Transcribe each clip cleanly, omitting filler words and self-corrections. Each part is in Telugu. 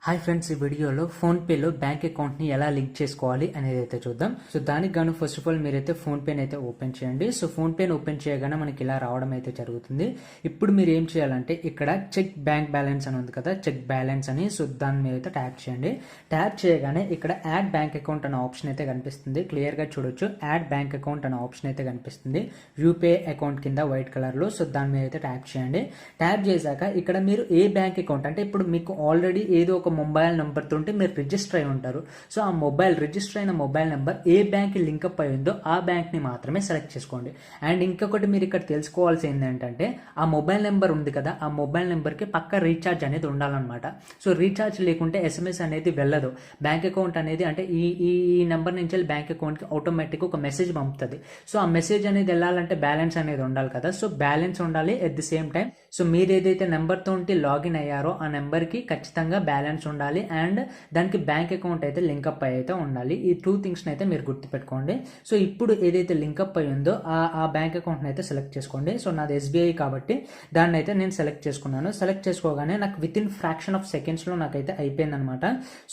హాయ్ ఫ్రెండ్స్, ఈ వీడియోలో ఫోన్పేలో బ్యాంక్ అకౌంట్ని ఎలా లింక్ చేసుకోవాలి అనేది అయితే చూద్దాం. సో దానికి గాను ఫస్ట్ ఆఫ్ ఆల్ మీరైతే ఫోన్పేని అయితే ఓపెన్ చేయండి. సో ఫోన్పేని ఓపెన్ చేయగానే మనకి ఇలా రావడం అయితే జరుగుతుంది. ఇప్పుడు మీరు ఏం చేయాలంటే ఇక్కడ చెక్ బ్యాంక్ బ్యాలెన్స్ అని ఉంది కదా, చెక్ బ్యాలెన్స్ అని. సో దాని మీద అయితే ట్యాప్ చేయండి. ట్యాప్ చేయగానే ఇక్కడ యాడ్ బ్యాంక్ అకౌంట్ అనే ఆప్షన్ అయితే కనిపిస్తుంది. క్లియర్గా చూడొచ్చు, యాడ్ బ్యాంక్ అకౌంట్ అనే ఆప్షన్ అయితే కనిపిస్తుంది యూపీఐ అకౌంట్ కింద వైట్ కలర్లో. సో దాని మీద అయితే ట్యాప్ చేయండి. ట్యాప్ చేశాక ఇక్కడ మీరు ఏ బ్యాంక్ అకౌంట్ అంటే ఇప్పుడు మీకు ఆల్రెడీ ఏదో ఒక మొబైల్ నెంబర్ తోటి మీరు రిజిస్టర్ అయి ఉంటారు. సో ఆ రిజిస్టర్ అయిన మొబైల్ నెంబర్ ఏ బ్యాంక్ లింకప్ అయి ఉందో ఆ బ్యాంక్ని మాత్రమే సెలెక్ట్ చేసుకోండి. అండ్ ఇంకొకటి మీరు ఇక్కడ తెలుసుకోవాల్సింది ఏంటంటే, ఆ మొబైల్ నెంబర్ ఉంది కదా, ఆ మొబైల్ నెంబర్కి పక్క రీఛార్జ్ అనేది ఉండాలన్నమాట. సో రీఛార్జ్ లేకుంటే ఎస్ఎంఎస్ అనేది వెళ్ళదు. బ్యాంక్ అకౌంట్ అనేది అంటే ఈ నెంబర్ నుంచి వెళ్ళి బ్యాంక్ అకౌంట్కి ఆటోమేటిక్గా ఒక మెసేజ్ పంపుతుంది. సో ఆ మెసేజ్ అనేది వెళ్ళాలంటే బ్యాలెన్స్ అనేది ఉండాలి కదా. సో బ్యాలెన్స్ ఉండాలి at the same time. So మీరు ఏదైతే నెంబర్ తోటి లాగిన్ అయ్యారో ఆ నెంబర్కి ఖచ్చితంగా బ్యాలెన్స్ ఉండాలి అండ్ దానికి బ్యాంక్ అకౌంట్ అయితే లింకప్ అయి అయితే ఉండాలి. ఈ 2 థింగ్స్ని అయితే మీరు గుర్తుపెట్టుకోండి. సో ఇప్పుడు ఏదైతే లింకప్ అయి ఉందో ఆ బ్యాంక్ అకౌంట్ని అయితే సెలెక్ట్ చేసుకోండి. సో నాది ఎస్బీఐ కాబట్టి దాన్ని అయితే నేను సెలెక్ట్ చేసుకున్నాను. సెలెక్ట్ చేసుకోగానే నాకు విత్ ఇన్ ఫ్రాక్షన్ ఆఫ్ సెకండ్స్లో నాకైతే అయిపోయింది అనమాట.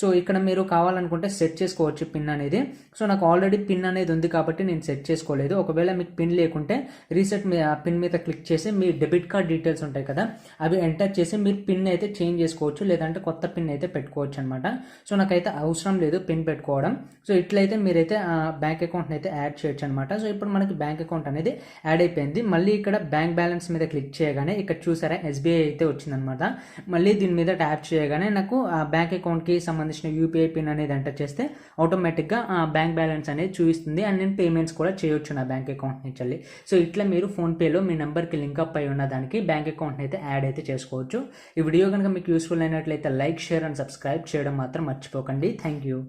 సో ఇక్కడ మీరు కావాలనుకుంటే సెట్ చేసుకోవచ్చు పిన్ అనేది. సో నాకు ఆల్రెడీ పిన్ అనేది ఉంది కాబట్టి నేను సెట్ చేసుకోలేదు. ఒకవేళ మీకు పిన్ లేకుంటే రీసెట్ పిన్ మీద క్లిక్ చేసి మీ డెబిట్ కార్డ్ డీటెయిల్స్ ఉంటాయి కదా, అవి ఎంటర్ చేసి మీరు పిన్ అయితే చేంజ్ చేసుకోవచ్చు, లేదంటే కొత్త పిన్ అయితే పెట్టుకోవచ్చు అనమాట. సో నాకైతే అవసరం లేదు పిన్ పెట్టుకోవడం. సో ఇట్లయితే మీరైతే బ్యాంక్ అకౌంట్ని అయితే యాడ్ చేయొచ్చు అనమాట. సో ఇప్పుడు మనకి బ్యాంక్ అకౌంట్ అనేది యాడ్ అయిపోయింది. మళ్ళీ ఇక్కడ బ్యాంక్ బ్యాలెన్స్ మీద క్లిక్ చేయగానే ఇక్కడ చూసారా ఎస్బీఐ అయితే వచ్చిందనమాట. మళ్ళీ దీని మీద ట్యాప్ చేయగానే నాకు బ్యాంక్ అకౌంట్కి సంబంధించిన యూపీఐ పిన్ అనేది ఎంటర్ చేస్తే ఆటోమేటిక్గా బ్యాంక్ బ్యాలెన్స్ అనేది చూపిస్తుంది. అండ్ నేను పేమెంట్స్ కూడా చేయొచ్చు నా బ్యాంక్ అకౌంట్ నుంచి వెళ్ళి. సో ఇట్లా మీరు ఫోన్పేలో మీ నెంబర్కి లింక్అప్ అయి ఉన్న దానికి బ్యాంక్ అకౌంట్ని అయితే యాడ్ అయితే చేసుకోవచ్చు. ఈ వీడియో కనుక మీకు యూస్ఫుల్ అయినట్లయితే లైక్, షేర్ అండ్ సబ్స్క్రైబ్ చేయడం మాత్రం మర్చిపోకండి. Thank you.